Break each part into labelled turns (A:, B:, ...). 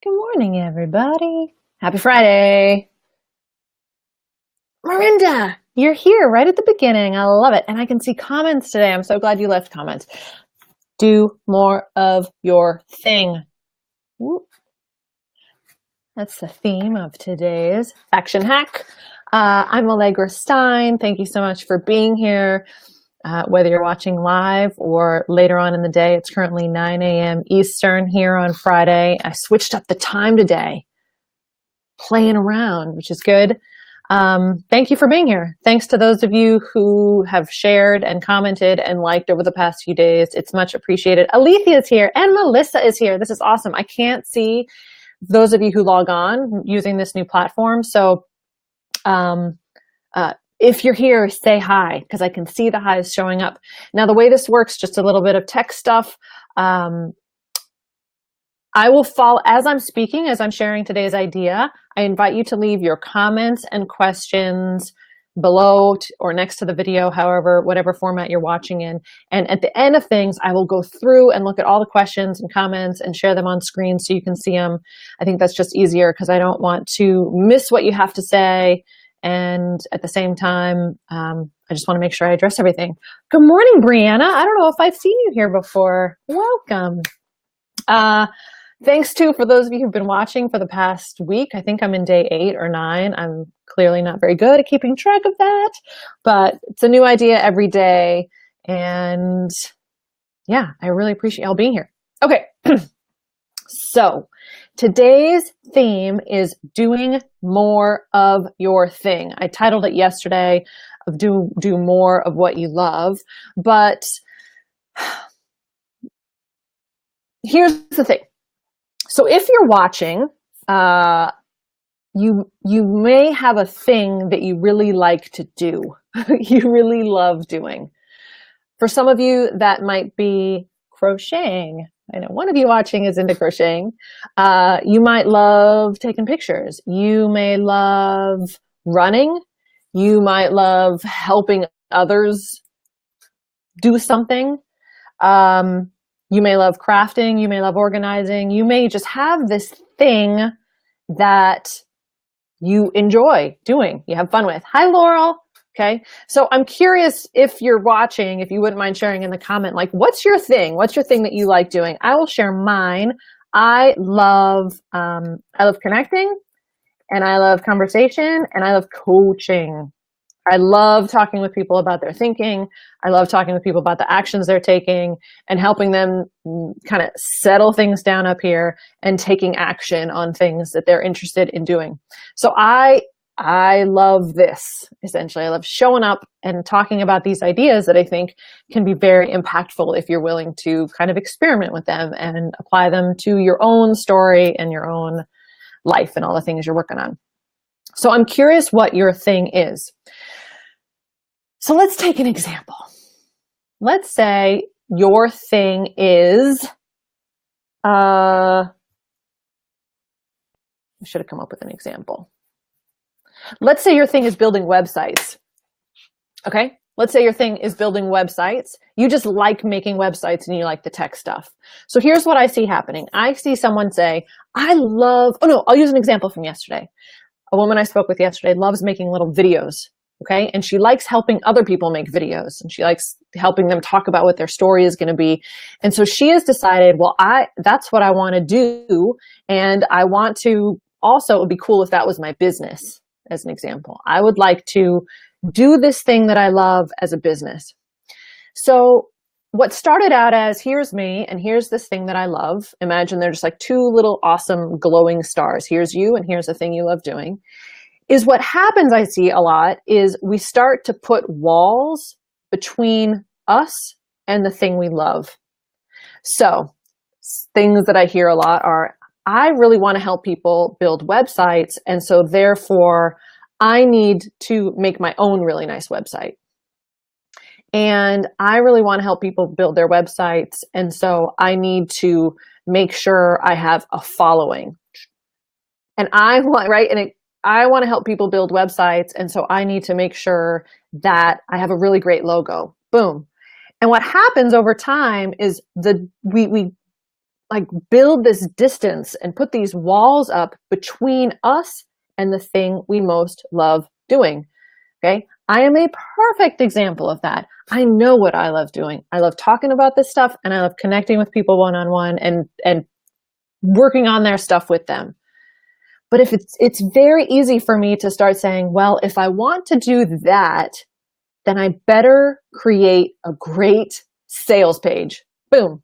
A: Good morning, everybody. Happy Friday. Miranda, you're here right at the beginning. I love it. And I can see comments today. I'm so glad you left comments. Do more of your thing. Whoop. That's the theme of today's Action Hack. I'm Allegra Stein. Thank you so much for being here. Whether you're watching live or later on in the day, it's currently 9 a.m. Eastern here on Friday. I switched up the time today, playing around, which is good. Thank you for being here. Thanks to those of you who have shared and commented and liked over the past few days. It's much appreciated. Alethea is here and Melissa is here. This is awesome. I can't see those of you who log on using this new platform. So if you're here, say hi, because I can see the hi's showing up. Now, the way this works, just a little bit of tech stuff. I will follow, as I'm speaking, as I'm sharing today's idea, I invite you to leave your comments and questions below or next to the video, whatever format you're watching in. And at the end of things, I will go through and look at all the questions and comments and share them on screen so you can see them. I think that's just easier because I don't want to miss what you have to say. And at the same time, I just want to make sure I address everything. Good morning, Brianna. I don't know if I've seen you here before. Welcome. Thanks too for those of you who've been watching for the past week. I think I'm in day 8 or 9. I'm clearly not very good at keeping track of that, but it's a new idea every day. And yeah, I really appreciate y'all being here. Okay. So today's theme is doing more of your thing. I titled it yesterday of do more of what you love, but here's the thing. So if you're watching, you may have a thing that you really like to do, you really love doing. For some of you, that might be crocheting. I know one of you watching is into crocheting. You might love taking pictures. You may love running. You might love helping others do something. You may love crafting, you may love organizing, you may just have this thing that you enjoy doing, you have fun with. Hi, Laurel. Okay, so I'm curious if you're watching, if you wouldn't mind sharing in the comment, like, what's your thing? What's your thing that you like doing? I will share mine. I love connecting, and I love conversation, and I love coaching. I love talking with people about their thinking. I love talking with people about the actions they're taking and helping them kind of settle things down up here and taking action on things that they're interested in doing. So I love this, essentially. I love showing up and talking about these ideas that I think can be very impactful if you're willing to kind of experiment with them and apply them to your own story and your own life and all the things you're working on. So I'm curious what your thing is. So let's take an example. Let's say your thing is, I should have come up with an example. Let's say your thing is building websites. Okay? Let's say your thing is building websites. You just like making websites and you like the tech stuff. So here's what I see happening. I see someone say, I'll use an example from yesterday. A woman I spoke with yesterday loves making little videos, okay? And she likes helping other people make videos, and she likes helping them talk about what their story is going to be. And so she has decided, well, that's what I want to do, and I want to also, it would be cool if that was my business, as an example. I would like to do this thing that I love as a business. So what started out as, here's me, and here's this thing that I love. Imagine they're just like two little awesome glowing stars. Here's you, and here's the thing you love doing. Is what happens, I see a lot, is we start to put walls between us and the thing we love. So things that I hear a lot are, I really want to help people build websites, and so therefore I need to make my own really nice website. And I really want to help people build their websites. And so I need to make sure I have a following. And I want to help people build websites. And so I need to make sure that I have a really great logo. Boom. And what happens over time is we like build this distance and put these walls up between us and the thing we most love doing. Okay. I am a perfect example of that. I know what I love doing. I love talking about this stuff, and I love connecting with people one-on-one and working on their stuff with them. But if it's very easy for me to start saying, well, if I want to do that, then I better create a great sales page. Boom.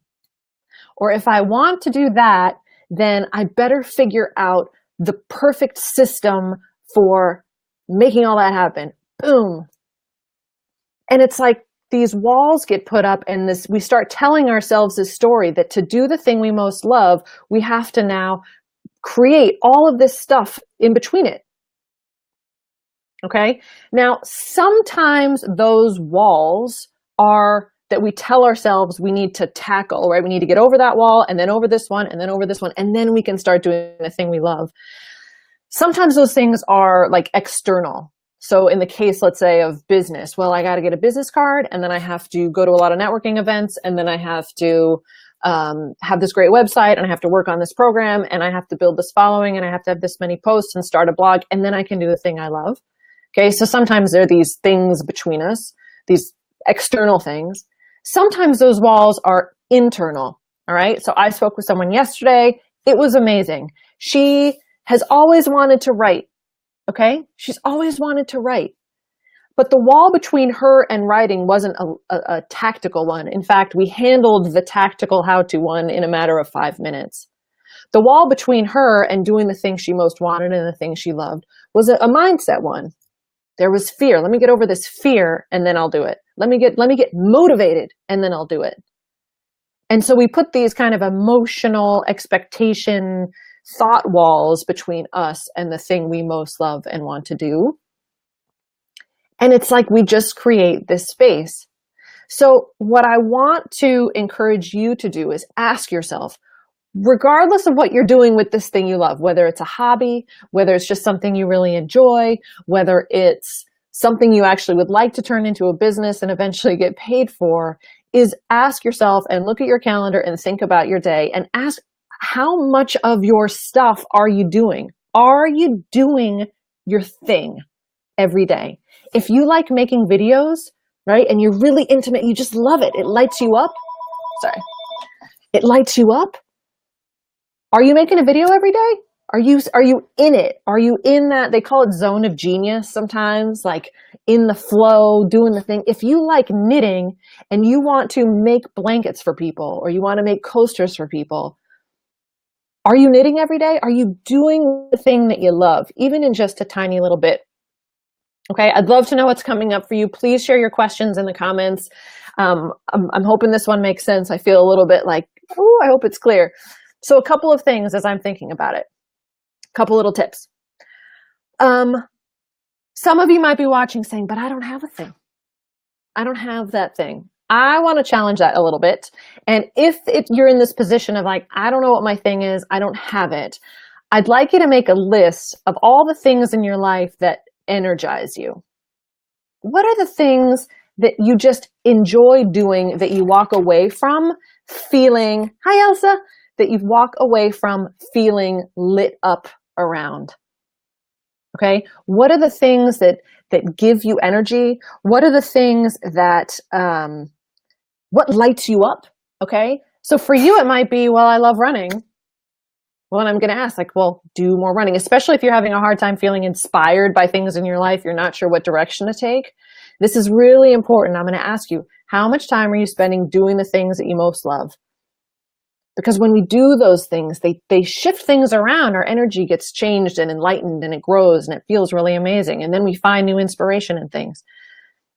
A: Or if I want to do that, then I better figure out the perfect system for making all that happen. Boom. And it's like these walls get put up, and we start telling ourselves this story that to do the thing we most love, we have to now create all of this stuff in between it. Okay. Now, sometimes those walls are that we tell ourselves we need to tackle, right? We need to get over that wall, and then over this one, and then over this one, and then we can start doing the thing we love. Sometimes those things are like external. So in the case, let's say, of business, well, I got to get a business card, and then I have to go to a lot of networking events, and then I have to have this great website, and I have to work on this program, and I have to build this following, and I have to have this many posts and start a blog, and then I can do the thing I love. Okay, so sometimes there are these things between us, these external things. Sometimes those walls are internal, all right? So I spoke with someone yesterday. It was amazing. She has always wanted to write, okay? She's always wanted to write. But the wall between her and writing wasn't a tactical one. In fact, we handled the tactical how-to one in a matter of 5 minutes. The wall between her and doing the thing she most wanted and the thing she loved was a mindset one. There was fear. Let me get over this fear, and then I'll do it. Let me get motivated, and then I'll do it. And so we put these kind of emotional expectation thought walls between us and the thing we most love and want to do. And it's like we just create this space. So what I want to encourage you to do is ask yourself, regardless of what you're doing with this thing you love, whether it's a hobby, whether it's just something you really enjoy, whether it's something you actually would like to turn into a business and eventually get paid for, is ask yourself and look at your calendar and think about your day and ask, how much of your stuff are you doing? Are you doing your thing every day? If you like making videos, right, and you're really intimate, you just love it. It lights you up. Sorry. It lights you up. Are you making a video every day? Are you in it? Are you in that, they call it zone of genius sometimes, like in the flow, doing the thing? If you like knitting and you want to make blankets for people, or you want to make coasters for people, are you knitting every day? Are you doing the thing that you love, even in just a tiny little bit? Okay, I'd love to know what's coming up for you. Please share your questions in the comments. I'm hoping this one makes sense. I feel a little bit like, oh, I hope it's clear. So a couple of things as I'm thinking about it. A couple little tips. Some of you might be watching saying, but I don't have a thing. I don't have that thing. I want to challenge that a little bit. And if you're in this position of like, I don't know what my thing is, I don't have it, I'd like you to make a list of all the things in your life that energize you. What are the things that you just enjoy doing that you walk away from feeling, hi Elsa, that you walk away from feeling lit up around? Okay, what are the things that give you energy? What are the things that what lights you up? Okay, so for you it might be, well, I love running. Well, and I'm going to ask, like, well, do more running, especially if you're having a hard time feeling inspired by things in your life, you're not sure what direction to take. This is really important. I'm going to ask you, how much time are you spending doing the things that you most love? Because when we do those things, they shift things around. Our energy gets changed and enlightened, and it grows, and it feels really amazing. And then we find new inspiration in things.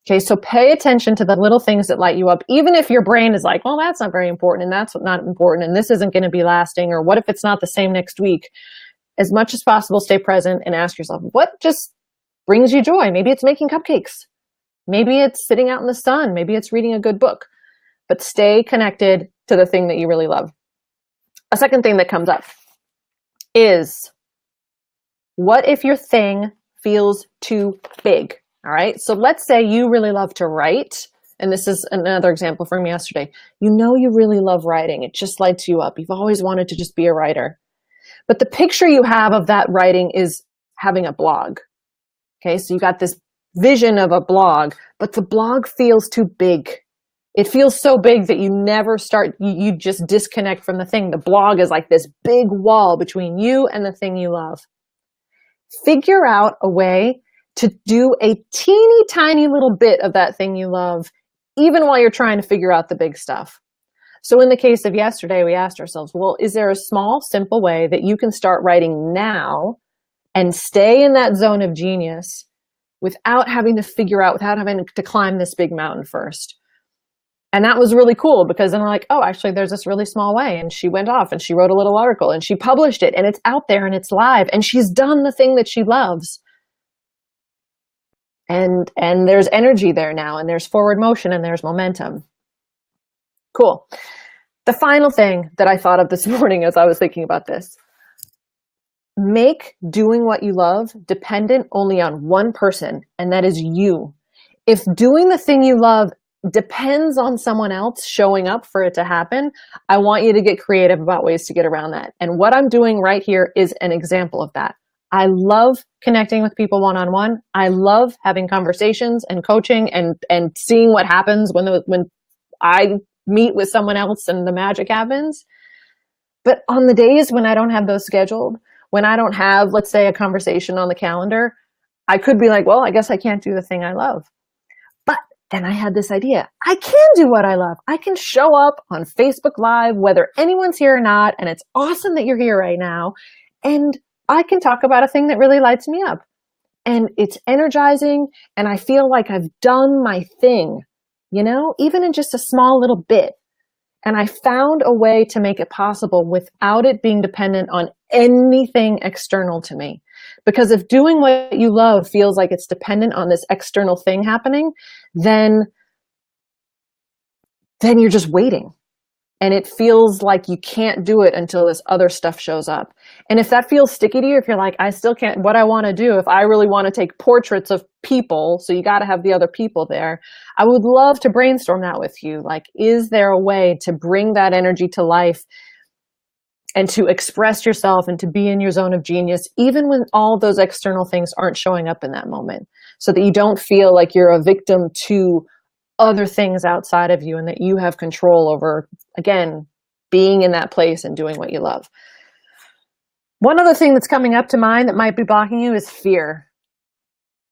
A: Okay, so pay attention to the little things that light you up, even if your brain is like, well, that's not very important, and that's not important, and this isn't going to be lasting, or what if it's not the same next week? As much as possible, stay present and ask yourself, what just brings you joy? Maybe it's making cupcakes. Maybe it's sitting out in the sun. Maybe it's reading a good book. But stay connected to the thing that you really love. A second thing that comes up is, what if your thing feels too big? All right, so let's say you really love to write and this is another example from yesterday. You know you really love writing. It just lights you up. You've always wanted to just be a writer. But the picture you have of that writing is having a blog. Okay, so you got this vision of a blog, but the blog feels too big. It feels so big that you never start, you just disconnect from the thing. The blog is like this big wall between you and the thing you love. Figure out a way to do a teeny tiny little bit of that thing you love, even while you're trying to figure out the big stuff. So in the case of yesterday, we asked ourselves, well, is there a small, simple way that you can start writing now and stay in that zone of genius without having to figure out, without having to climb this big mountain first? And that was really cool, because then I'm like, oh, actually, there's this really small way. And she went off and she wrote a little article and she published it and it's out there and it's live and she's done the thing that she loves. And there's energy there now, and there's forward motion and there's momentum. Cool. The final thing that I thought of this morning as I was thinking about this: make doing what you love dependent only on one person, and that is you. If doing the thing you love depends on someone else showing up for it to happen, I want you to get creative about ways to get around that. And what I'm doing right here is an example of that. I love connecting with people one-on-one. I love having conversations and coaching and seeing what happens when I meet with someone else and the magic happens. But on the days when I don't have those scheduled, when I don't have, let's say, a conversation on the calendar, I could be like, well, I guess I can't do the thing I love. But then I had this idea. I can do what I love. I can show up on Facebook Live, whether anyone's here or not, and it's awesome that you're here right now. And I can talk about a thing that really lights me up. And it's energizing, and I feel like I've done my thing, you know, even in just a small little bit. And I found a way to make it possible without it being dependent on anything external to me. Because if doing what you love feels like it's dependent on this external thing happening, then you're just waiting. And it feels like you can't do it until this other stuff shows up. And if that feels sticky to you, if you're like, I still can't, what I want to do, if I really want to take portraits of people, so you got to have the other people there, I would love to brainstorm that with you. Like, is there a way to bring that energy to life and to express yourself and to be in your zone of genius, even when all those external things aren't showing up in that moment, so that you don't feel like you're a victim to other things outside of you and that you have control over, again, being in that place and doing what you love. One other thing that's coming up to mind that might be blocking you is fear.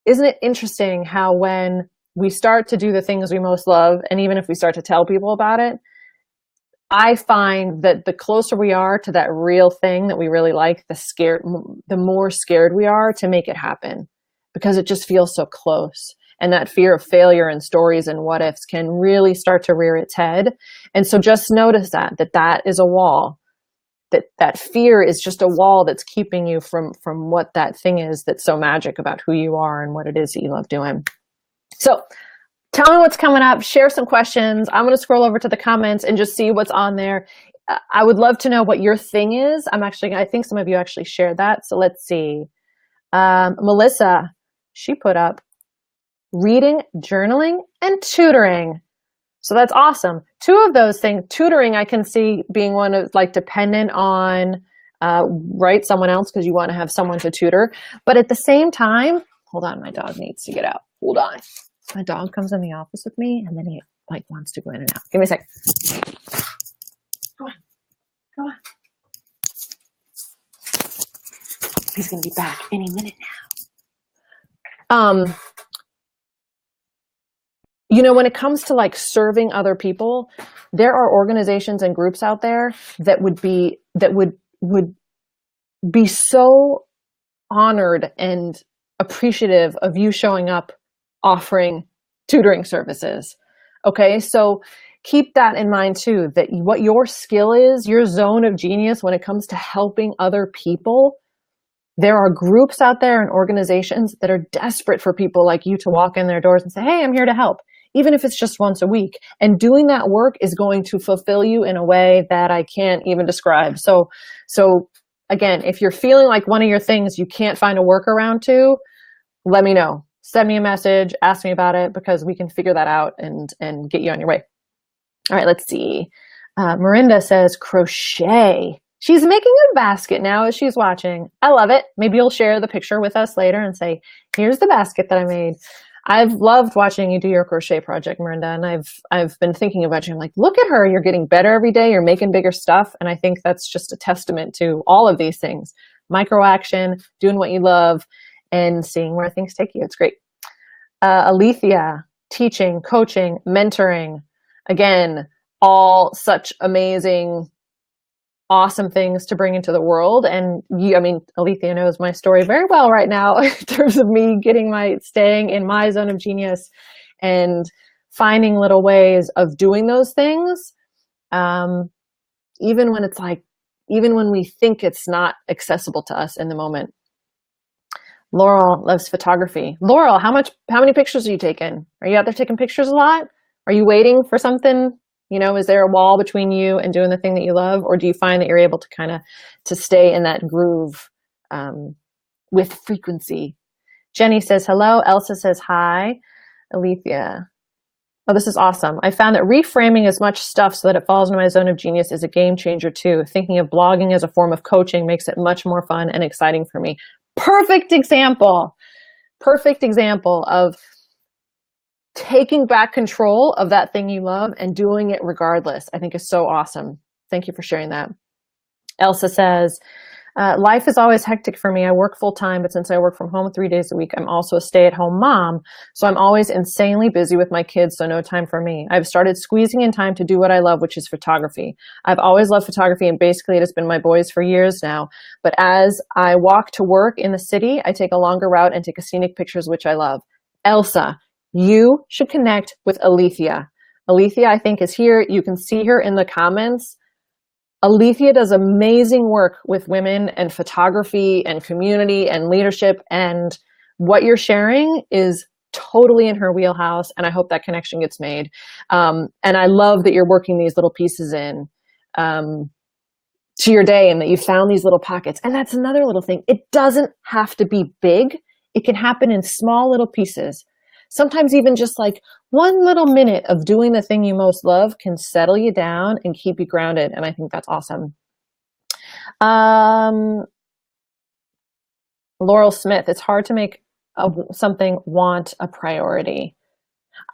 A: Isn't it interesting how when we start to do the things we most love, and even if we start to tell people about it, I find that the closer we are to that real thing that we really like, the more scared we are to make it happen, because it just feels so close. And that fear of failure and stories and what ifs can really start to rear its head. And so just notice that is a wall, that fear is just a wall that's keeping you from what that thing is that's so magic about who you are and what it is that you love doing. So tell me what's coming up, share some questions. I'm going to scroll over to the comments and just see what's on there. I would love to know what your thing is. I think some of you actually shared that. So let's see. Melissa, she put up reading, journaling, and tutoring. So that's awesome. Two of those things, tutoring, I can see being one of like dependent on, someone else because you want to have someone to tutor. But at the same time, hold on, my dog needs to get out. Hold on. My dog comes in the office with me and then he wants to go in and out. Give me a sec. Go on. He's going to be back any minute now. When it comes to like serving other people, there are organizations and groups out there that would be so honored and appreciative of you showing up offering tutoring services. Okay, so keep that in mind too, that what your skill is, your zone of genius when it comes to helping other people. There are groups out there and organizations that are desperate for people like you to walk in their doors and say, hey, I'm here to help, even if it's just once a week. And doing that work is going to fulfill you in a way that I can't even describe. So again, if you're feeling like one of your things you can't find a workaround to, let me know. send me a message, ask me about it, because we can figure that out and get you on your way. All right, let's see. Marinda says crochet. She's making a basket now as she's watching. I love it. Maybe you'll share the picture with us later and say, here's the basket that I made. I've loved watching you do your crochet project, Marinda, and I've been thinking about you. I'm like, look at her. You're getting better every day. You're making bigger stuff. And I think that's just a testament to all of these things. Micro action, doing what you love, and seeing where things take you. It's great. Alethea, teaching, coaching, mentoring. Again, all such amazing, awesome things to bring into the world. And Alethea knows my story very well right now in terms of me staying in my zone of genius and finding little ways of doing those things. Even when we think it's not accessible to us in the moment. Laurel loves photography. Laurel, how many pictures are you taking? Are you out there taking pictures a lot? Are you waiting for something? Is there a wall between you and doing the thing that you love? Or do you find that you're able to stay in that groove with frequency? Jenny says hello. Elsa says hi. Alethea. Oh, this is awesome. I found that reframing as much stuff so that it falls into my zone of genius is a game changer too. Thinking of blogging as a form of coaching makes it much more fun and exciting for me. Perfect example of taking back control of that thing you love and doing it regardless. I think is so awesome. Thank you for sharing that. Elsa says, life is always hectic for me. I work full time, but since I work from home 3 days a week, I'm also a stay-at-home mom. So I'm always insanely busy with my kids, so no time for me. I've started squeezing in time to do what I love, which is photography. I've always loved photography, and basically it has been my boys for years now. But as I walk to work in the city, I take a longer route and take scenic pictures, which I love. Elsa, you should connect with Alethea. Alethea, I think, is here. You can see her in the comments. Alethea does amazing work with women and photography and community and leadership, and what you're sharing is totally in her wheelhouse, and I hope that connection gets made. And I love that you're working these little pieces in to your day, and that you found these little pockets. And that's another little thing. It doesn't have to be big. It can happen in small little pieces. Sometimes even just like 1 little minute of doing the thing you most love can settle you down and keep you grounded. And I think that's awesome. Laurel Smith, it's hard to make something want a priority.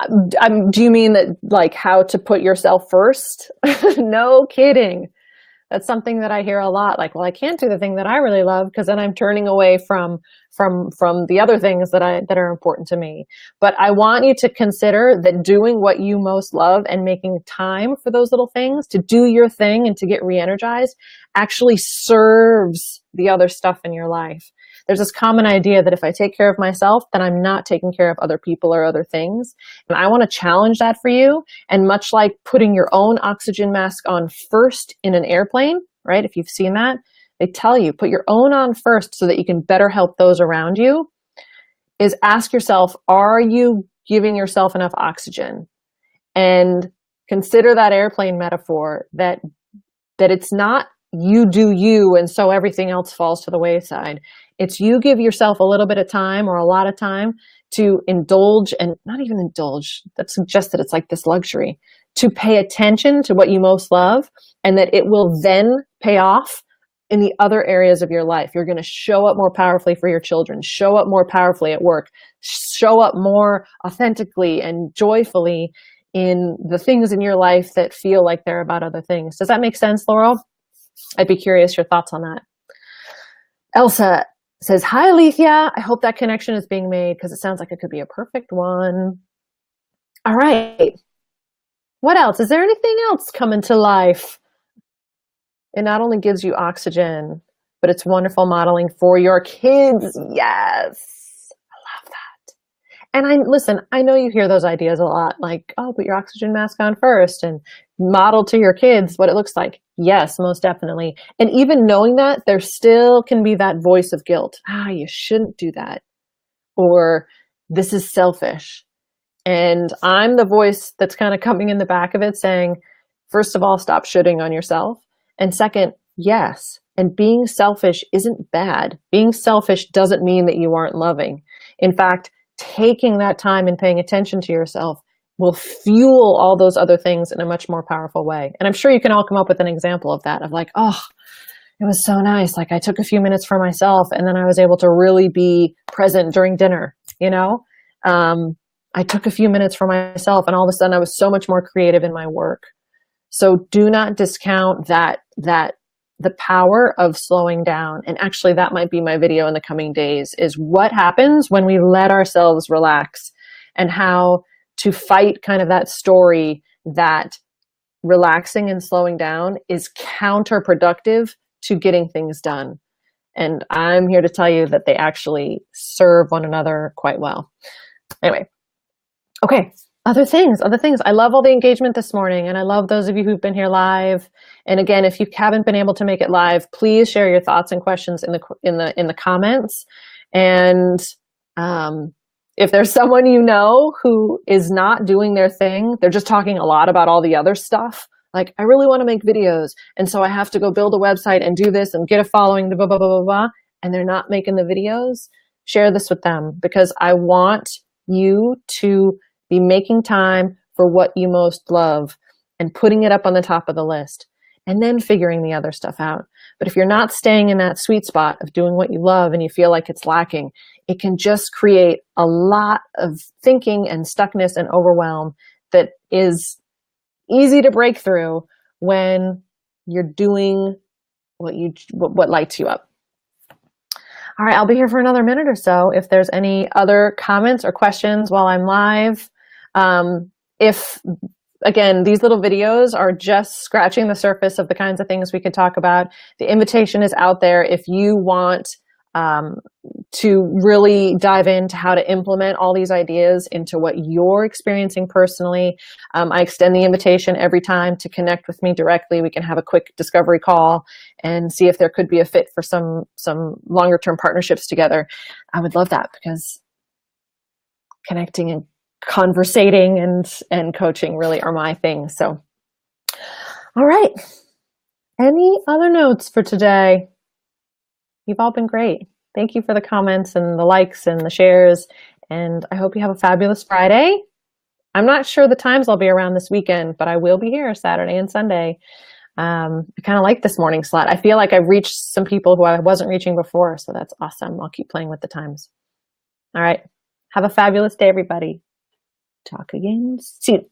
A: Do you mean that like how to put yourself first? No kidding. That's something that I hear a lot. Like, well, I can't do the thing that I really love because then I'm turning away from the other things that are important to me. But I want you to consider that doing what you most love and making time for those little things to do your thing and to get re-energized actually serves the other stuff in your life. There's this common idea that if I take care of myself, then I'm not taking care of other people or other things. And I want to challenge that for you. And much like putting your own oxygen mask on first in an airplane, right? If you've seen that, they tell you, put your own on first so that you can better help those around you, is ask yourself, are you giving yourself enough oxygen? And consider that airplane metaphor, that it's not you do you and so everything else falls to the wayside. It's you give yourself a little bit of time or a lot of time to indulge, and not even indulge, that suggests that it's like this luxury, to pay attention to what you most love, and that it will then pay off in the other areas of your life. You're going to show up more powerfully for your children, show up more powerfully at work, show up more authentically and joyfully in the things in your life that feel like they're about other things. Does that make sense, Laurel? I'd be curious your thoughts on that. Elsa says, hi, Alethea. I hope that connection is being made because it sounds like it could be a perfect one. All right. What else? Is there anything else coming to life? It not only gives you oxygen, but it's wonderful modeling for your kids. Yes. I love that. And listen, I know you hear those ideas a lot, like, oh, put your oxygen mask on first and model to your kids what it looks like. Yes, most definitely. And even knowing that, there still can be that voice of guilt. You shouldn't do that. Or this is selfish. And I'm the voice that's kind of coming in the back of it saying, first of all, stop shitting on yourself. And second, yes. And being selfish isn't bad. Being selfish doesn't mean that you aren't loving. In fact, taking that time and paying attention to yourself will fuel all those other things in a much more powerful way. And I'm sure you can all come up with an example of that, of like, oh, it was so nice. Like I took a few minutes for myself and then I was able to really be present during dinner, you know? I took a few minutes for myself and all of a sudden I was so much more creative in my work. So do not discount that the power of slowing down. And actually that might be my video in the coming days, is what happens when we let ourselves relax, and how to fight kind of that story that relaxing and slowing down is counterproductive to getting things done. And I'm here to tell you that they actually serve one another quite well. Anyway, okay, other things. I love all the engagement this morning, and I love those of you who've been here live. And again, if you haven't been able to make it live, please share your thoughts and questions in the comments. And if there's someone you know who is not doing their thing, they're just talking a lot about all the other stuff. Like, I really want to make videos, and so I have to go build a website and do this and get a following, blah, blah, blah, blah, blah, and they're not making the videos. Share this with them, because I want you to be making time for what you most love and putting it up on the top of the list, and then figuring the other stuff out. But if you're not staying in that sweet spot of doing what you love and you feel like it's lacking, it can just create a lot of thinking and stuckness and overwhelm that is easy to break through when you're doing what lights you up. All right, I'll be here for another minute or so. If there's any other comments or questions while I'm live, again, these little videos are just scratching the surface of the kinds of things we could talk about. The invitation is out there if you want to really dive into how to implement all these ideas into what you're experiencing personally. I extend the invitation every time to connect with me directly. We can have a quick discovery call and see if there could be a fit for some longer term partnerships together. I would love that, because connecting and conversating and coaching really are my thing. So, all right. Any other notes for today? You've all been great. Thank you for the comments and the likes and the shares. And I hope you have a fabulous Friday. I'm not sure the times I'll be around this weekend, but I will be here Saturday and Sunday. I kind of like this morning slot. I feel like I've reached some people who I wasn't reaching before, so that's awesome. I'll keep playing with the times. All right. Have a fabulous day, everybody. Talk again soon.